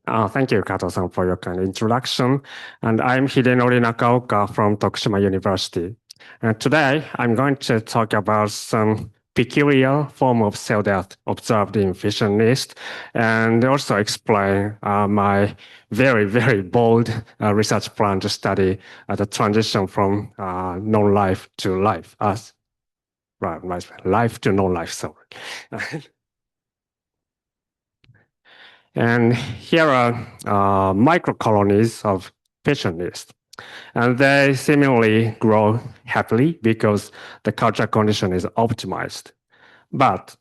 Thank you, Kato-san, for your kind introduction. And I'm Hidenori Nakaoka from Tokushima University. And today, I'm going to talk about some peculiar form of cell death observed in fission yeast, and also explain my very, very bold research plan to study the transition from non-life to life, life to non-life, sorry. And here are microcolonies of fission yeast. And they seemingly grow happily because the culture condition is optimized. But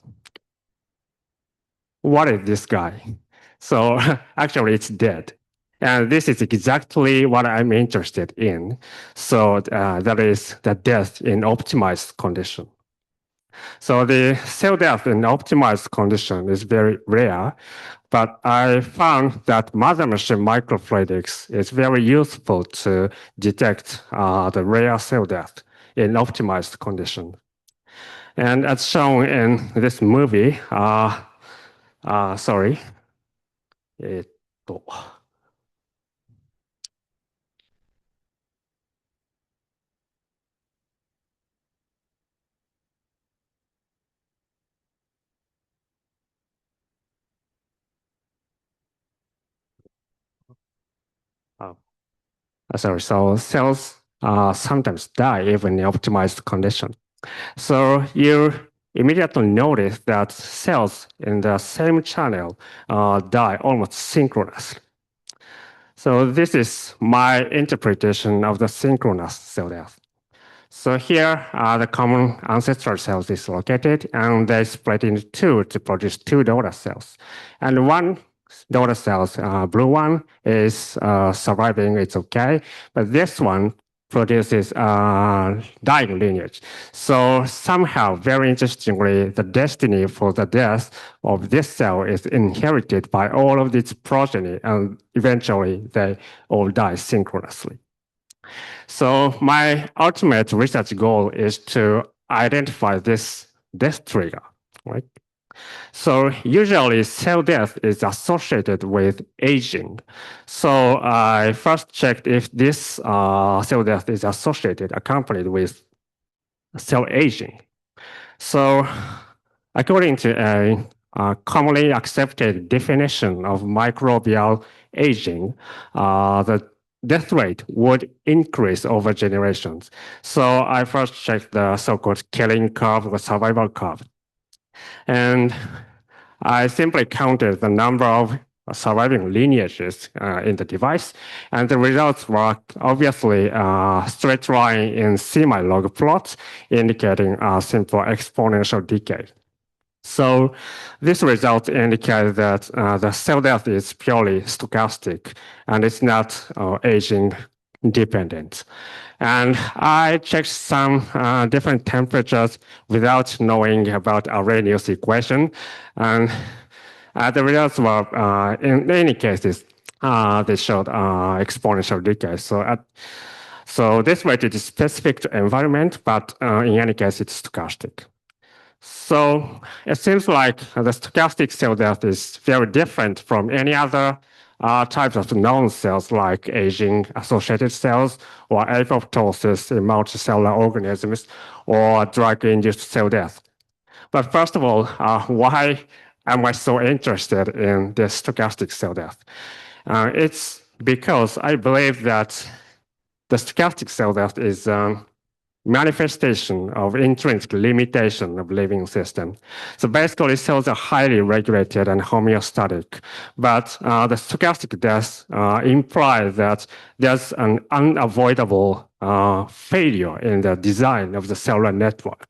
what is this guy? So actually, it's dead. And this is exactly what I'm interested in. So that is the death in optimized condition. So the cell death in optimized condition is very rare, but I found that mother machine microfluidics is very useful to detect the rare cell death in optimized condition. And as shown in this movie, sorry. Sorry, so cells sometimes die even in optimized condition. So you immediately notice that cells in the same channel die almost synchronously. So this is my interpretation of the synchronous cell death. So here, the common ancestral cells is located, and they split into two to produce two daughter cells. And one daughter cells, blue one, is surviving, it's okay, but this one produces dying lineage. So somehow, very interestingly, the destiny for the death of this cell is inherited by all of its progeny, and eventually they all die synchronously. So my ultimate research goal is to identify this death trigger, right? So usually cell death is associated with aging. So I first checked if this cell death is accompanied with cell aging. So according to a commonly accepted definition of microbial aging, the death rate would increase over generations. So I first checked the so-called killing curve or survival curve. And I simply counted the number of surviving lineages in the device, and the results were obviously a straight line in semi-log plots, indicating a simple exponential decay. So this result indicates that the cell death is purely stochastic, and it's not aging dependent. And I checked some different temperatures without knowing about Arrhenius equation. And the results were, in many cases, they showed exponential decay. So this rate is specific to environment, but in any case, it's stochastic. So it seems like the stochastic cell death is very different from any other types of known cells like aging-associated cells or apoptosis in multicellular organisms or drug-induced cell death. But first of all, why am I so interested in this stochastic cell death? It's because I believe that the stochastic cell death is manifestation of intrinsic limitation of living system. So basically, cells are highly regulated and homeostatic, but the stochastic death implies that there's an unavoidable failure in the design of the cellular network.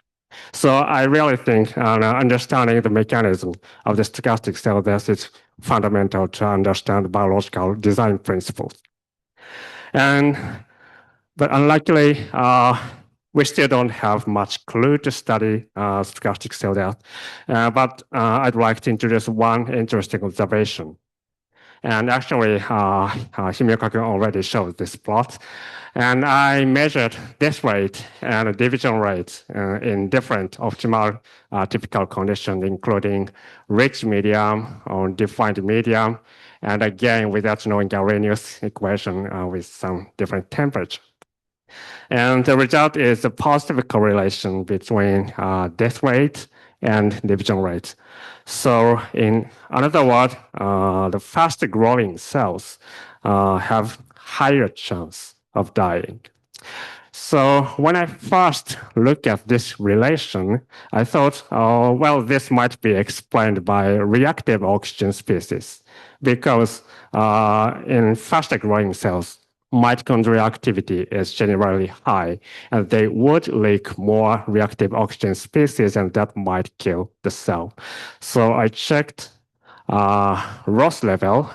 So I really think understanding the mechanism of the stochastic cell death is fundamental to understand biological design principles. But unluckily, we still don't have much clue to study stochastic cell death. But I'd like to introduce one interesting observation. And actually, Himioka-kun already showed this plot. And I measured death rate and division rate in different optimal typical conditions, including rich medium or defined medium, and again without knowing Arrhenius equation with some different temperature. And the result is a positive correlation between death rate and division rate. So in another word, the faster growing cells have higher chance of dying. So when I first looked at this relation, I thought, oh, well, this might be explained by reactive oxygen species, because in faster growing cells, mitochondrial activity is generally high, and they would leak more reactive oxygen species, and that might kill the cell. So I checked ROS level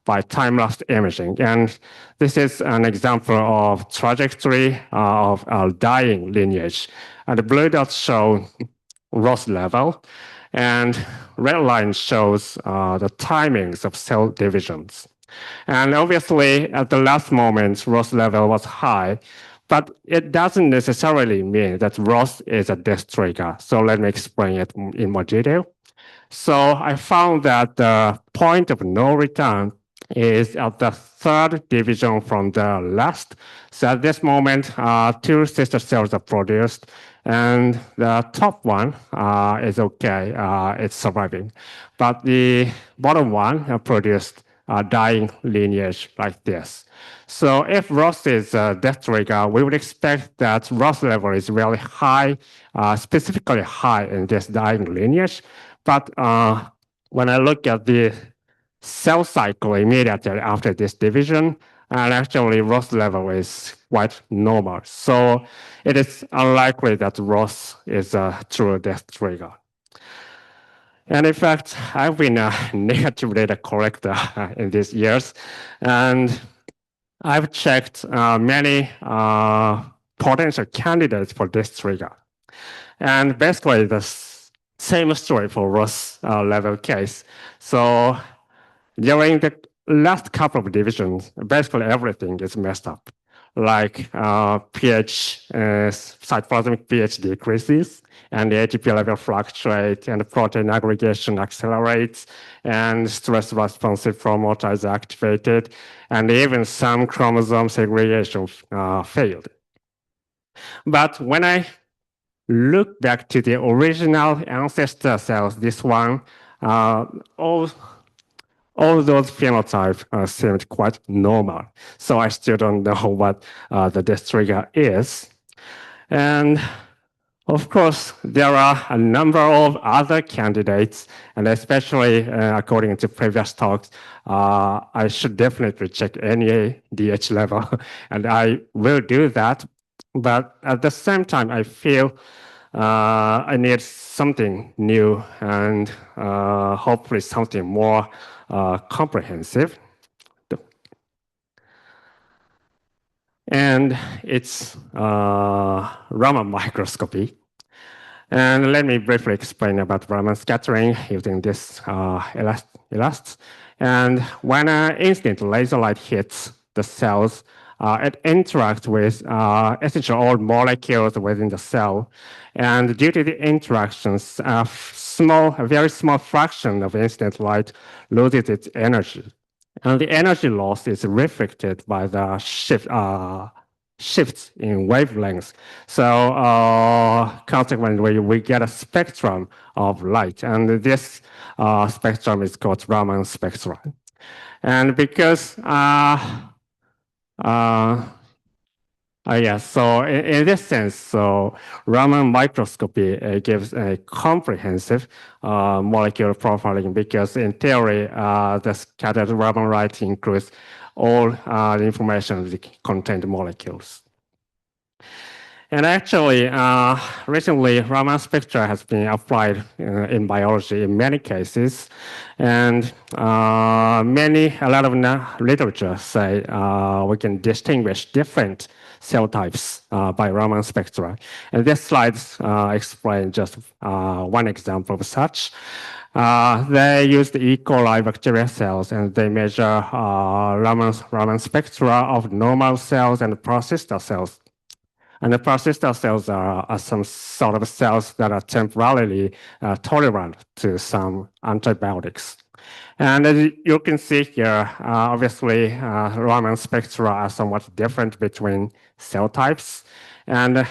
by time-lapse imaging. And this is an example of trajectory of a dying lineage. And the blue dots show ROS level, and red line shows the timings of cell divisions. And obviously, at the last moment, ROS level was high, but it doesn't necessarily mean that ROS is a death trigger. So let me explain it in more detail. So I found that the point of no return is at the third division from the last. So at this moment, two sister cells are produced, and the top one is okay, it's surviving. But the bottom one produced a dying lineage like this. So if ROS is a death trigger, we would expect that ROS level is really high, specifically high in this dying lineage. But when I look at the cell cycle immediately after this division, and actually ROS level is quite normal. So it is unlikely that ROS is a true death trigger. And in fact, I've been a negative data collector in these years, and I've checked many potential candidates for this trigger. And basically, the same story for ROS level case. So during the last couple of divisions, basically everything is messed up. Like pH, cytoplasmic pH decreases, and the ATP level fluctuates, and the protein aggregation accelerates, and stress responsive promoter is activated, and even some chromosome segregation failed. But when I look back to the original ancestor cells, this one, all those phenotypes seemed quite normal. So I still don't know what the death trigger is. And of course, there are a number of other candidates, and especially according to previous talks, I should definitely check NADH level, and I will do that. But at the same time, I feel I need something new and hopefully something more comprehensive. And it's Raman microscopy. And let me briefly explain about Raman scattering using this elasts. And when an instant laser light hits the cells, it interacts with essentially all molecules within the cell. And due to the interactions, a very small fraction of instant light loses its energy. And the energy loss is reflected by the shifts in wavelengths. So consequently, we get a spectrum of light. And this spectrum is called Raman spectrum. And because so in this sense, so Raman microscopy gives a comprehensive molecular profiling, because in theory, the scattered Raman light includes all the information of the contained molecules. And actually, recently, Raman spectra has been applied in biology in many cases, and a lot of literature say we can distinguish different cell types by Raman spectra. And this slide explains just one example of such. They used E. coli bacteria cells, and they measure Raman spectra of normal cells and persistent cells. And the persistent cells are some sort of cells that are temporarily tolerant to some antibiotics. And as you can see here, obviously, Raman spectra are somewhat different between cell types. And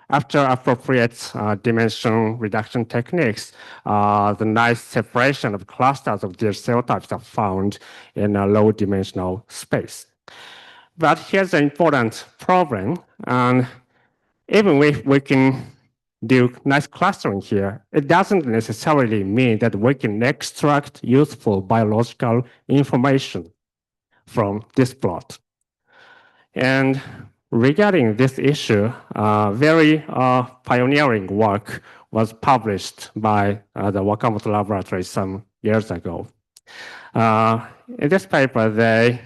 after appropriate dimension reduction techniques, the nice separation of clusters of these cell types are found in a low dimensional space. But here's an important problem. And even if we can do nice clustering here, it doesn't necessarily mean that we can extract useful biological information from this plot. And regarding this issue, very pioneering work was published by the Wakamoto Laboratory some years ago. In this paper, they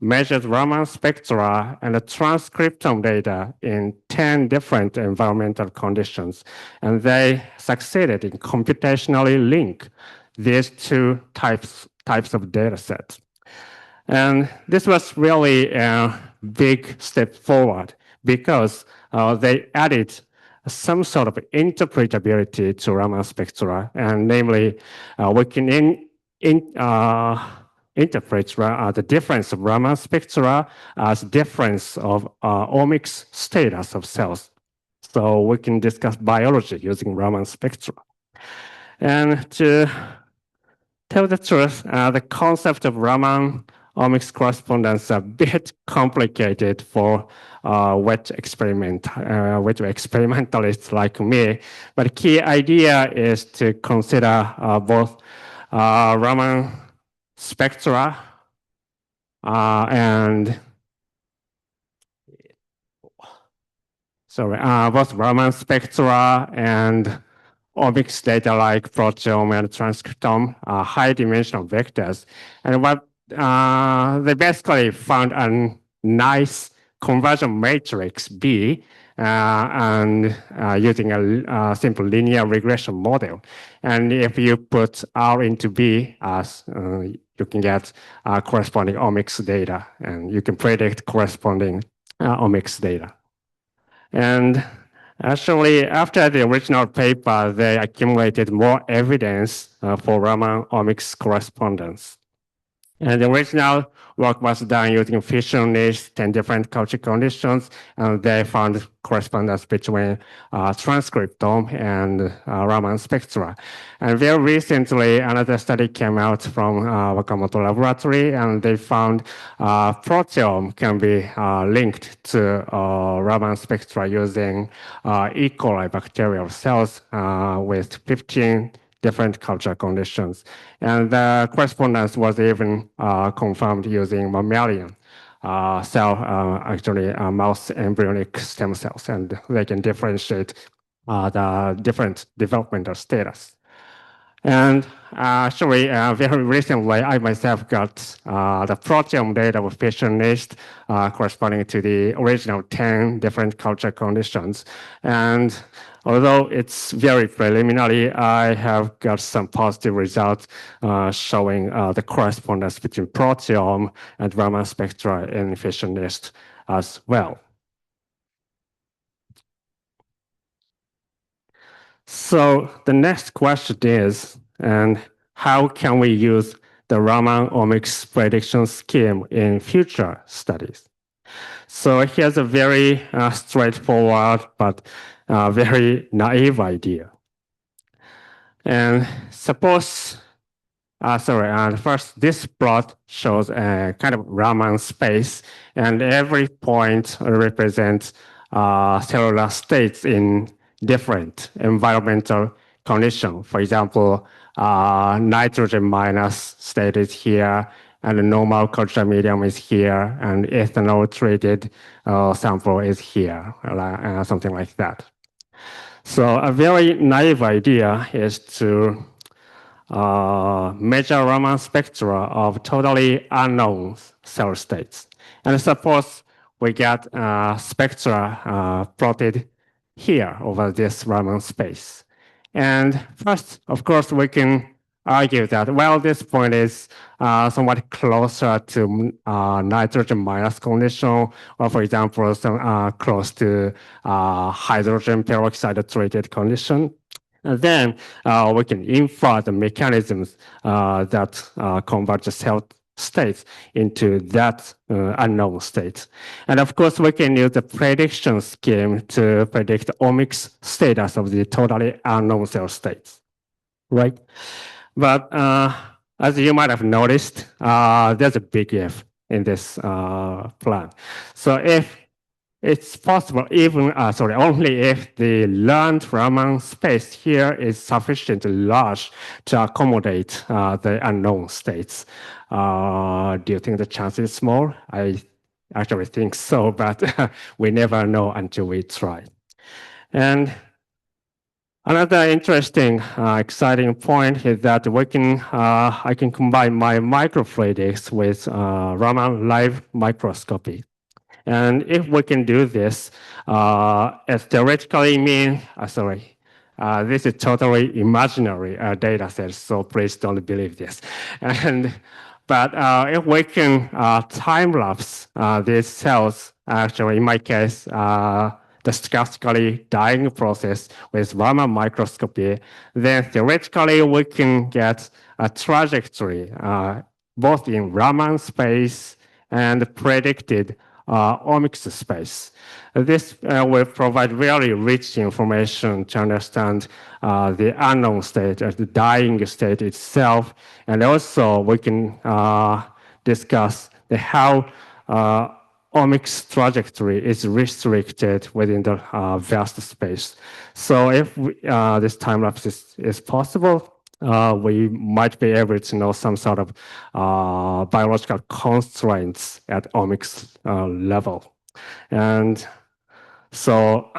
measured Raman spectra and the transcriptome data in 10 different environmental conditions, and they succeeded in computationally link these two types of data sets. And this was really a big step forward because they added some sort of interpretability to Raman spectra, and namely, we can interpret the difference of Raman spectra as difference of omics status of cells. So we can discuss biology using Raman spectra. And to tell the truth, the concept of Raman omics correspondence is a bit complicated for wet experimentalists like me. But the key idea is to consider both Raman spectra and both Raman spectra and omics data like proteome and transcriptome are high-dimensional vectors. And what they basically found a nice conversion matrix B and using a simple linear regression model. And if you put R into B, you can get corresponding omics data, and you can predict corresponding omics data. And actually, after the original paper, they accumulated more evidence for Raman omics correspondence. And the original work was done using fission yeast, 10 different culture conditions, and they found correspondence between transcriptome and Raman spectra. And very recently, another study came out from Wakamoto Laboratory, and they found proteome can be linked to Raman spectra using E. coli bacterial cells with 15 different culture conditions. And the correspondence was even confirmed using mammalian cell, actually mouse embryonic stem cells, and they can differentiate the different developmental status. And actually, very recently, I myself got the proteome data with fission yeast corresponding to the original 10 different culture conditions. And although it's very preliminary, I have got some positive results showing the correspondence between proteome and Raman spectra in fission yeast as well. So the next question is, and how can we use the Raman omics prediction scheme in future studies? So here's a very straightforward but very naive idea. And suppose, first this plot shows a kind of Raman space, and every point represents cellular states in different environmental conditions. For example, nitrogen minus state is here, and the normal culture medium is here, and ethanol treated sample is here, something like that. So a very naive idea is to measure Raman spectra of totally unknown cell states. And suppose we get spectra plotted here over this Raman space. And first, of course, we can argue that, well, this point is somewhat closer to nitrogen minus condition, or for example, close to hydrogen peroxide treated condition. And then we can infer the mechanisms that convert the cell states into that unknown state. And of course, we can use the prediction scheme to predict the omics status of the totally unknown cell states, right? But as you might have noticed, there's a big if in this plan. So if it's possible, only if the learned Raman space here is sufficiently large to accommodate the unknown states. Do you think the chance is small? I actually think so, but we never know until we try. And another interesting, exciting point is that I can combine my microfluidics with Raman live microscopy. And if we can do this, it theoretically means, this is totally imaginary data set, so please don't believe this. But if we can time-lapse these cells, actually in my case, the stochastically dying process with Raman microscopy, then theoretically we can get a trajectory both in Raman space and predicted omics space. This will provide very rich information to understand the unknown state, the dying state itself, and also we can discuss how omics trajectory is restricted within the vast space. So if this time lapse is possible, we might be able to know some sort of biological constraints at omics level. And so,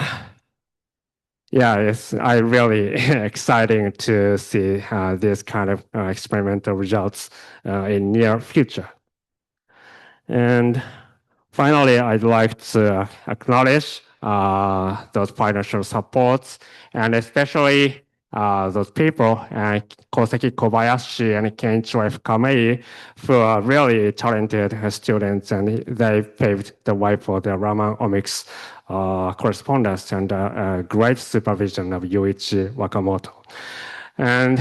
yeah, it's really exciting to see this kind of experimental results in near future. And finally, I'd like to acknowledge those financial supports, and especially those people, Koseki Kobayashi and Kenichiro F. Kamei, who are really talented students, and they paved the way for the Raman Omics correspondence and great supervision of Yuichi Wakamoto. And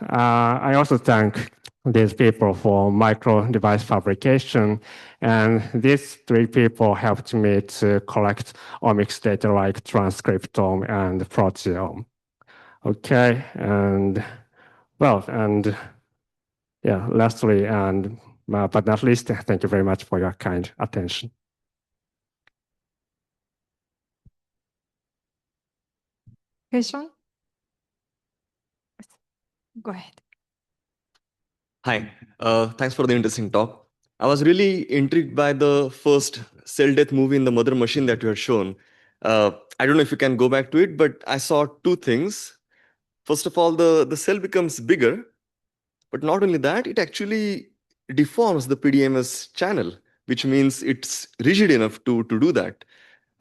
I also thank these people for micro device fabrication. And these three people helped me to collect omics data like transcriptome and proteome. Okay, and well, and yeah, lastly, and but not least, thank you very much for your kind attention. Question? Go ahead. Hi, thanks for the interesting talk. I was really intrigued by the first cell death movie in the mother machine that you had shown. I don't know if you can go back to it, but I saw two things. First of all, the cell becomes bigger, but not only that, it actually deforms the PDMS channel, which means it's rigid enough to do that.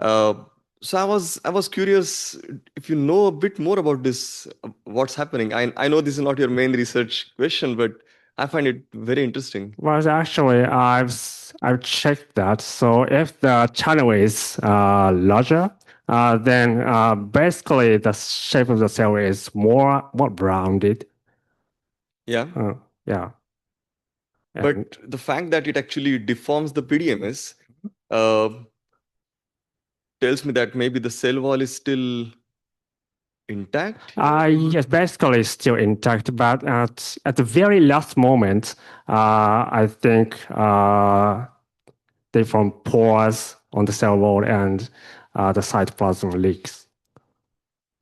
So I was curious if you know a bit more about this, what's happening. I know this is not your main research question, but I find it very interesting. Well, actually, I've checked that. So if the channel is larger, then basically the shape of the cell is more rounded. Yeah. Yeah. But the fact that it actually deforms the PDMS tells me that maybe the cell wall is still intact. Yes, basically it's still intact, but at the very last moment, I think they form pores on the cell wall and the cytoplasm leaks.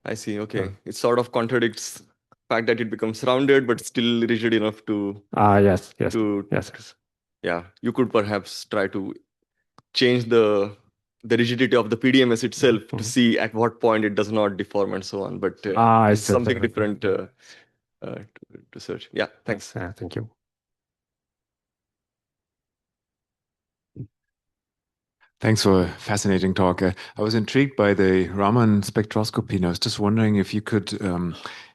I see. Okay, it sort of contradicts the fact that it becomes rounded but still rigid enough to. Yes. Yeah, you could perhaps try to change the rigidity of the PDMS itself to see at what point it does not deform and so on. But it's something different to search. Yeah, thanks. Thank you. Thanks for a fascinating talk. I was intrigued by the Raman spectroscopy, and I was just wondering if you could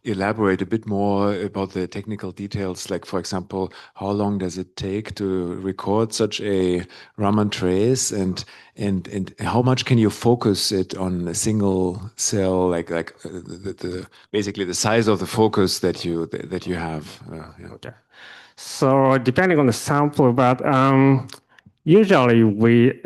elaborate a bit more about the technical details. Like, for example, how long does it take to record such a Raman trace, and how much can you focus it on a single cell, like basically the size of the focus that you have. Yeah. Okay. So depending on the sample, but usually we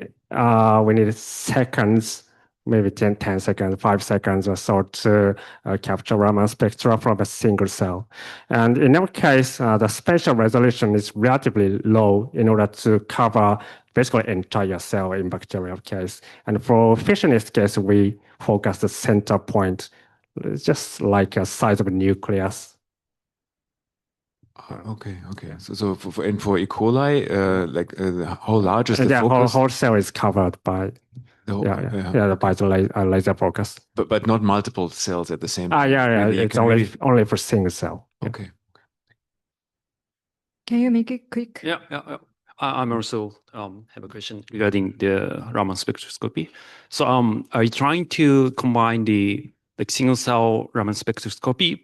need seconds, maybe 10 seconds, 5 seconds or so to capture Raman spectra from a single cell. And in our case, the spatial resolution is relatively low in order to cover basically entire cell in bacterial case. And for fissionist case, we focus the center point, just like a size of a nucleus. Okay. So for E. coli, how large is the The focus? whole cell is covered by by the laser focus. But not multiple cells at the same time. Really, it's only for single cell. Okay. Can you make it quick? Yeah. I'm also have a question regarding the Raman spectroscopy. So are you trying to combine the single cell Raman spectroscopy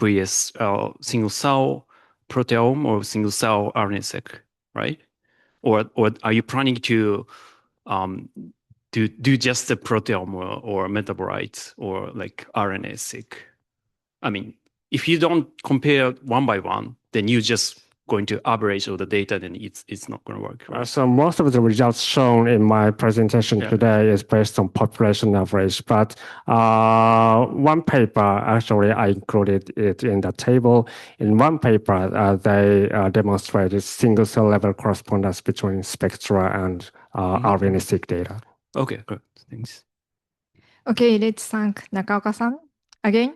vs single cell proteome or single cell RNA-seq, right? Or are you planning to do just the proteome or metabolites or like RNA-seq? I mean, if you don't compare one by one, then you just going to average all the data, then it's not going to work, right? So most of the results shown in my presentation today is based on population average, but one paper, actually I included it in the table. In one paper, they demonstrated single cell level correspondence between spectra and RNA-seq data. Okay, good. Thanks. Okay, let's thank Nakaoka-san again.